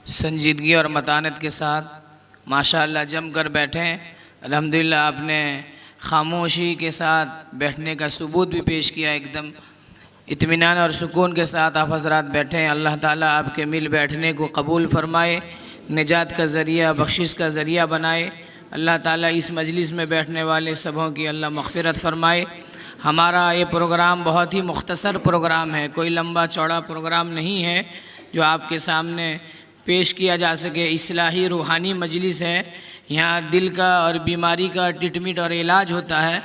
संजीदगी और मतानत के साथ माशाअल्लाह जम कर बैठें। अल्हम्दुलिल्लाह आपने खामोशी के साथ बैठने का सबूत भी पेश किया। एकदम इत्मीनान और सुकून के साथ आप हज़रात बैठें। अल्लाह ताला आपके मिल बैठने को कबूल फ़रमाए, निजात का ज़रिया, बख्शिश का ज़रिया बनाए। अल्लाह ताला इस मजलिस में बैठने वाले सबों की अल्लाह मग़फ़िरत फ़रमाए। हमारा ये प्रोग्राम बहुत ही मुख्तसर प्रोग्राम है, कोई लंबा चौड़ा प्रोग्राम नहीं है जो आपके सामने पेश किया जा सके। इस्लाही रूहानी मजलिस है। यहाँ दिल का और बीमारी का ट्रीटमेंट और इलाज होता है।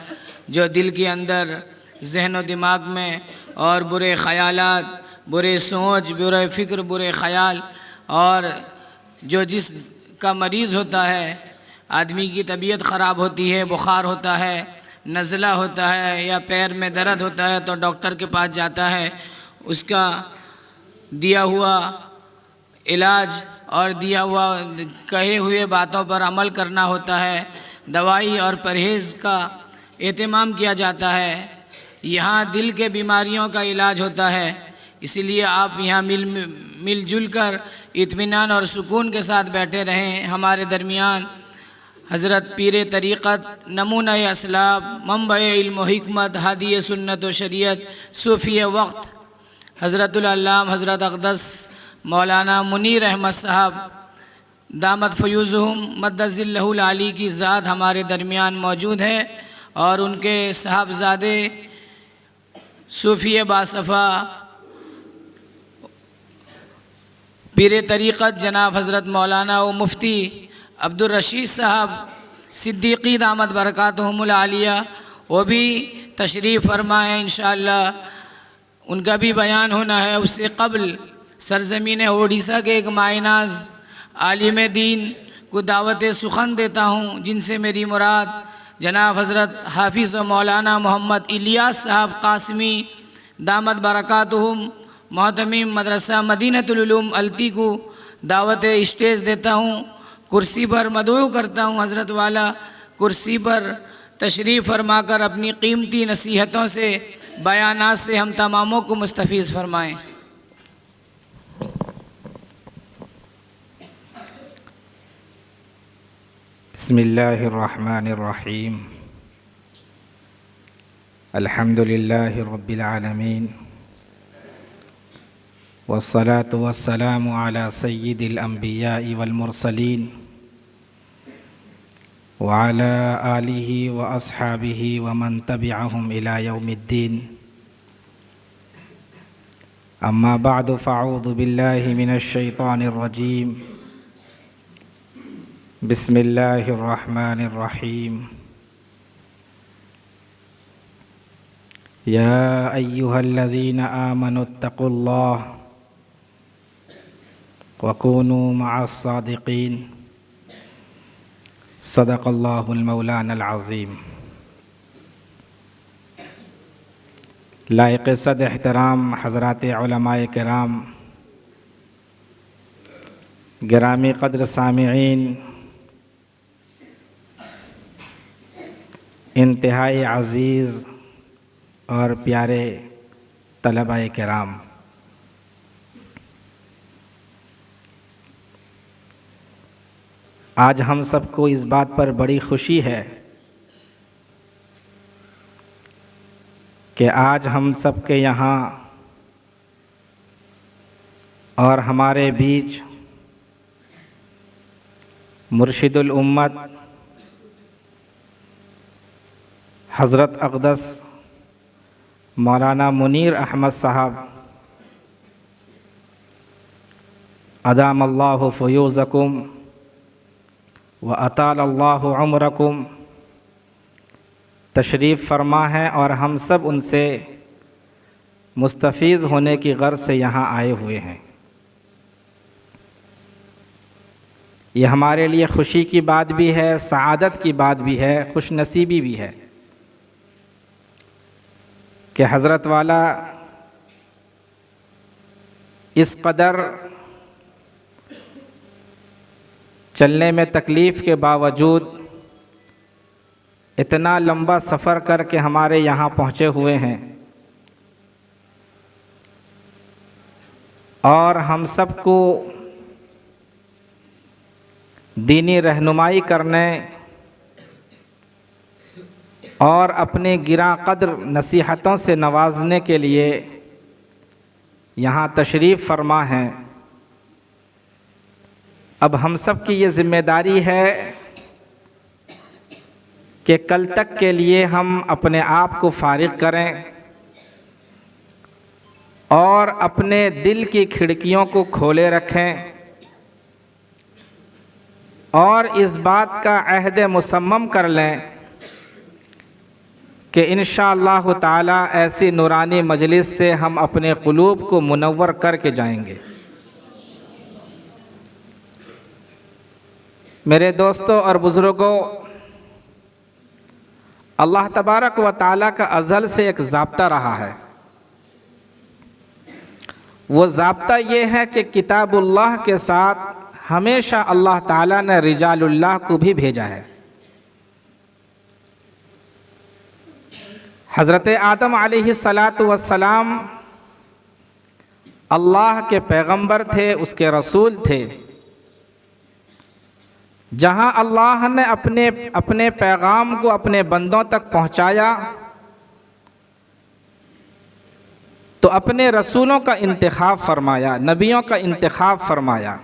जो दिल के अंदर जहन और दिमाग में और बुरे ख़यालात, बुरे सोच, बुरे फ़िक्र, बुरे ख़याल और जो जिसका मरीज़ होता है, आदमी की तबीयत ख़राब होती है, बुखार होता है, नज़ला होता है या पैर में दर्द होता है तो डॉक्टर के पास जाता है। उसका दिया हुआ इलाज और दिया हुआ कहे हुए बातों पर अमल करना होता है। दवाई और परहेज़ का एहतमाम किया जाता है। यहाँ दिल के बीमारियों का इलाज होता है। इसीलिए आप यहाँ मिलजुल कर इत्मीनान और सुकून के साथ बैठे रहें। हमारे दरमियान हज़रत पीर तरीक़त, नमूना असलाब, मंबए इल्म व हिकमत, हादी सुन्नत व शरीयत, सूफ़ी वक्त हज़रतुल अल्लाम हज़रत अक़दस मौलाना मुनीर अहमद साहब दामत फ़यूज़ुहुम मद्दज़िल्लहुल आली की ज़ात हमारे दरमियान मौजूद है और उनके साहबज़ादे सूफ़ी बासफ़ा पीर तरीक़त जनाब हज़रत मौलाना व मुफ्ती अब्दुल रशीद साहब सिद्दीक़ी दामत बरकातुहुमुल आलिया वो भी तशरीफ़ फरमाएँ इंशाअल्लाह। उनका भी बयान होना है। उससे क़ब्ल सरज़मीन ओडिशा के एक मायनाज़ आलिम दीन को दावत सुखन देता हूँ, जिनसे मेरी मुराद जनाब हज़रत हाफिज़ मौलाना मोहम्मद इलियास साहब कासमी दामत बरकातुहुम मोहतमीम मदरसा मदीनतुल उलूम अलती को दावत स्टेज देता हूँ। कुर्सी पर मदऊ करता हूँ। हज़रत वाला कुर्सी पर तशरीफ़ फरमा कर अपनी कीमती नसीहतों से, बयानात से हम तमामों को मुस्तफ़ीज़ फरमाएँ। बिस्मिल्लाहिर्रहमानिर्रहीम। अल्हम्दुलिल्लाहि रब्बिल आलमीन वस्सलातु वस्सलामु अला सय्यिदिल अंबियाइ वल मुरसलीन व अला आलिहि व अस्हाबिहि व मन तबिअहुम इला यौमिद्दीन। अम्मा बअदु फ़अऊज़ु बिल्लाहि मिनश शैतानिर रजीम। बिस्मिल्लाहिर्रहमानिर्रहीम। या अय्युहल्लज़ीना आमनुत्तक़ुल्लाह वकूनू मअस्सादिक़ीन। सदक़ल्लाहुल मौलानल अज़ीम। लायक़ सद एहतराम हज़रात उलमाए किराम, गिरामी क़द्र सामिईन, इंतहाई अज़ीज़ और प्यारे तलबाए किराम, आज हम सबको इस बात पर बड़ी खुशी है कि आज हम सबके यहाँ और हमारे बीच मुर्शिदुल उम्मत हज़रत अक़दस मौलाना मुनीर अहमद साहब अदामल्लाहु फ़यूज़कुम व अतालल्लाहु उम्रकुम तशरीफ़ फरमा है और हम सब उनसे मुस्तफ़ीज़ होने की गर्ज़ से यहाँ आए हुए हैं। ये हमारे लिए खुशी की बात भी है, सआदत की बात भी है, खुश नसीबी भी है कि हज़रत वाला इस कदर चलने में तकलीफ़ के बावजूद इतना लंबा सफ़र करके हमारे यहाँ पहुँचे हुए हैं और हम सबको दीनी रहनुमाई करने और अपने गिरा कद्र नसीहतों से नवाजने के लिए यहाँ तशरीफ़ फरमा है। अब हम सब की ये ज़िम्मेदारी है कि कल तक के लिए हम अपने आप को फारिग करें और अपने दिल की खिड़कियों को खोले रखें और इस बात का अहद मुसम्मम कर लें कि इंशाअल्लाह ताला ऐसी नूरानी मजलिस से हम अपने क़ुलूब को मुनव्वर करके जाएंगे। मेरे दोस्तों और बुज़ुर्गों, अल्लाह तबारक व ताला का अज़ल से एक ज़ाब्ता रहा है। वो ज़ाब्ता ये है कि किताबुल्लाह के साथ हमेशा अल्लाह ताला ने रिजालुल्लाह को भी भेजा है। हज़रत आदम अलैहिस्सलातु वस्सलाम अल्लाह के पैगंबर थे, उसके रसूल थे। जहाँ अल्लाह ने अपने पैगाम को अपने बंदों तक पहुँचाया तो अपने रसूलों का इंतखाब फरमाया, नबियों का इंतखाब फरमाया।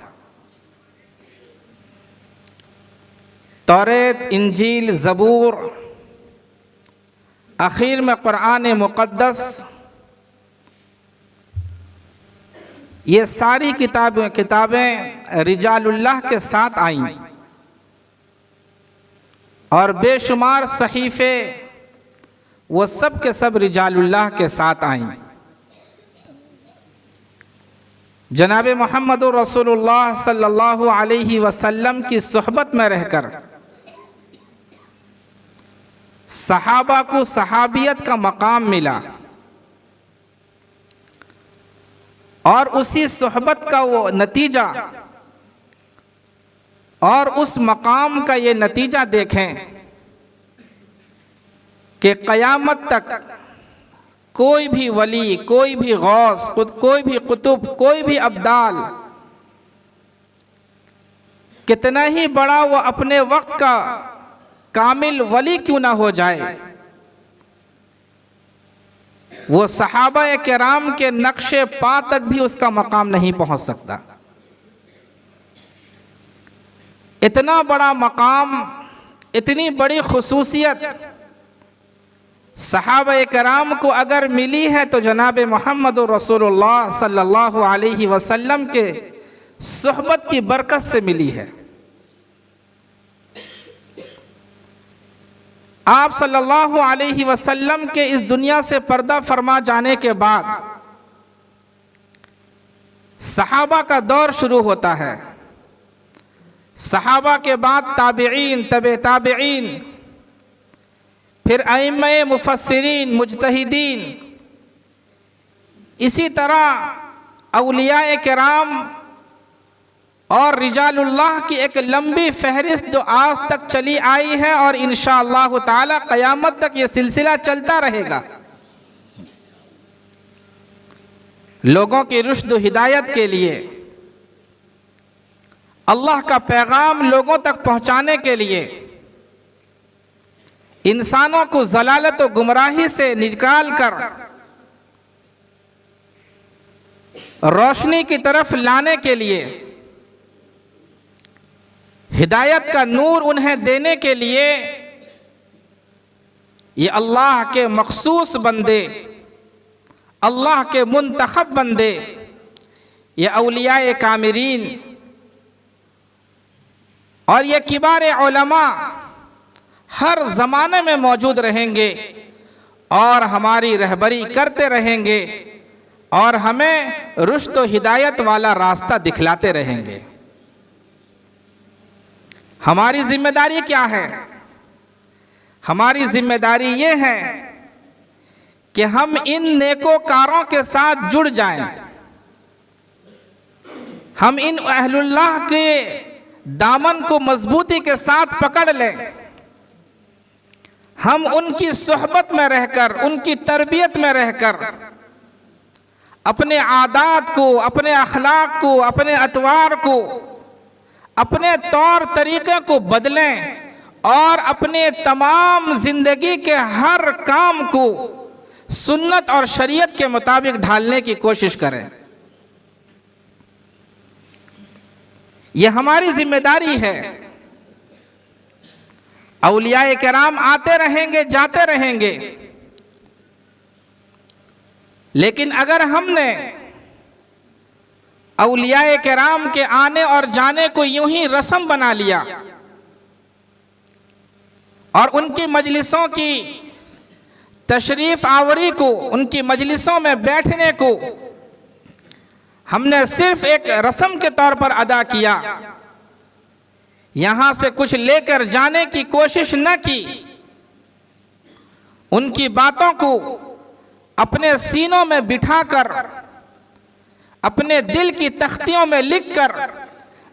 तौरेत, इंजील, ज़बूर, आखिर में कुरान मुक़द्दस, ये सारी किताबें रिजालुल्लाह के साथ आईं और बेशुमार सहीफ़े वो सब के सब रिजालुल्लाह के साथ आईं। जनाब मुहम्मदुर रसूलुल्लाह सल्लल्लाहु अलैहि वसल्लम की सोहबत में रहकर सहाबा को सहाबियत का मकाम मिला और उसी सोहबत का वो नतीजा और उस मकाम का ये नतीजा देखें कि क़यामत तक कोई भी वली, कोई भी गौस, कोई भी कुतुब, कोई भी अब्दाल, कितना ही बड़ा वो अपने वक्त का कामिल वली क्यों ना हो जाए, वो सहाबा किराम के नक्शे पा तक भी उसका मकाम नहीं पहुंच सकता। इतना बड़ा मकाम, इतनी बड़ी खुसूसियत सहाबा किराम को अगर मिली है तो जनाब मुहम्मद रसूलुल्लाह सल्लल्लाहु अलैहि वसल्लम के सोहबत की बरकत से मिली है। आप सल्लल्लाहु अलैहि वसल्लम के इस दुनिया से पर्दा फरमा जाने के बाद सहाबा का दौर शुरू होता है। सहाबा के बाद ताबिईन, तबे ताबिईन, फिर अइम्मे मुफस्सिरीन, मुज्तहिदीन, इसी तरह औलियाए किराम और रिजालुल्लाह की एक लंबी फहरिस्त जो आज तक चली आई है और इंशाअल्लाह ताला क़यामत तक ये सिलसिला चलता रहेगा। लोगों की रुश्द हिदायत के लिए, अल्लाह का पैगाम लोगों तक पहुँचाने के लिए, इंसानों को ज़लालत और गुमराही से निकाल कर रोशनी की तरफ लाने के लिए, हिदायत का नूर उन्हें देने के लिए ये अल्लाह के मखसूस बंदे, अल्लाह के मुंतखब बंदे, ये औलियाए कामिरीन और ये किबार उलमा हर ज़माने में मौजूद रहेंगे और हमारी रहबरी करते रहेंगे और हमें रुश्द व हिदायत वाला रास्ता दिखलाते रहेंगे। हमारी जिम्मेदारी क्या है? हमारी जिम्मेदारी ये है कि हम इन नेकोकारों के साथ जुड़ जाएं, हम इन अहलुल्लाह के दामन को मजबूती के साथ पकड़ लें, हम उनकी सोहबत में रहकर, उनकी तरबियत में रहकर अपने आदात को, अपने अखलाक को, अपने अतवार को, अपने तौर तरीके को बदलें और अपने तमाम जिंदगी के हर काम को सुन्नत और शरीयत के मुताबिक ढालने की कोशिश करें। यह हमारी जिम्मेदारी है। औलियाए किराम आते रहेंगे, जाते रहेंगे, लेकिन अगर हमने औलियाए किराम के आने और जाने को यूं ही रस्म बना लिया और उनकी मजलिसों की तशरीफ आवरी को, उनकी मजलिसों में बैठने को हमने सिर्फ एक रस्म के तौर पर अदा किया, यहां से कुछ लेकर जाने की कोशिश न की, उनकी बातों को अपने सीनों में बिठाकर, अपने दिल की तख्तियों में लिखकर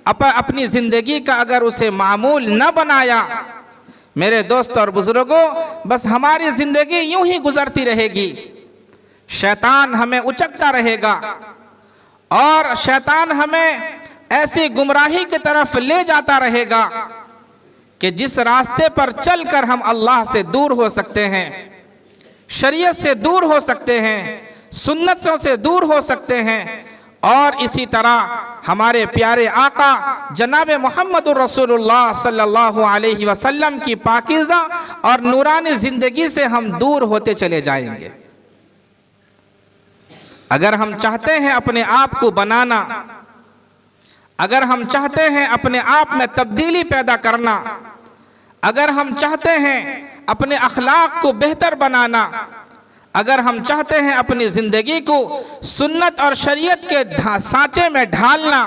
अपनी जिंदगी का अगर उसे मामूल न बनाया, मेरे दोस्तों और बुजुर्गों, बस हमारी जिंदगी यूं ही गुजरती रहेगी। शैतान हमें उचकता रहेगा और शैतान हमें ऐसी गुमराही की तरफ ले जाता रहेगा कि जिस रास्ते पर चलकर हम अल्लाह से दूर हो सकते हैं, शरीयत से दूर हो सकते हैं, सुन्नतों से दूर हो सकते हैं, और इसी तरह हमारे प्यारे आका जनाब मोहम्मदुर रसूलुल्लाह सल्लल्लाहु अलैहि वसल्लम की पाकीज़ा और नूरानी जिंदगी से हम दूर होते चले जाएंगे। अगर हम चाहते हैं अपने आप को बनाना, अगर हम चाहते हैं अपने आप में तब्दीली पैदा करना, अगर हम चाहते हैं अपने अखलाक को बेहतर बनाना, अगर हम चाहते हैं अपनी ज़िंदगी को सुन्नत और शरीयत के सांचे में ढालना,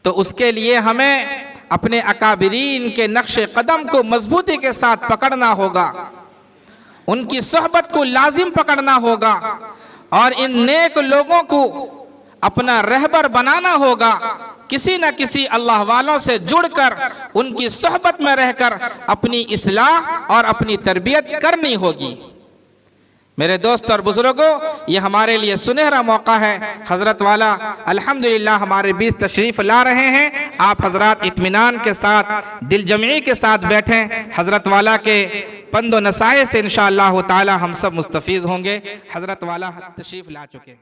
तो उसके लिए हमें अपने अकाबिरीन के नक्शे कदम को मजबूती के साथ पकड़ना होगा, उनकी सोहबत को लाजिम पकड़ना होगा और इन नेक लोगों को अपना रहबर बनाना होगा। किसी न किसी अल्लाह वालों से जुड़कर उनकी सोहबत में रहकर अपनी इस्लाह और अपनी तरबियत करनी होगी। मेरे दोस्त और बुजुर्गों, ये हमारे लिए सुनहरा मौका है। हज़रत वाला अल्हम्दुलिल्लाह हमारे बीच तशरीफ़ ला रहे हैं। आप हज़रात इत्मीनान के साथ, दिल जमी के साथ बैठें। हज़रत वाला के पंदो नसाए से इंशाअल्लाह ताला हम सब मुस्तफ़ीज़ होंगे। हज़रत वाला तशरीफ़ ला चुके हैं।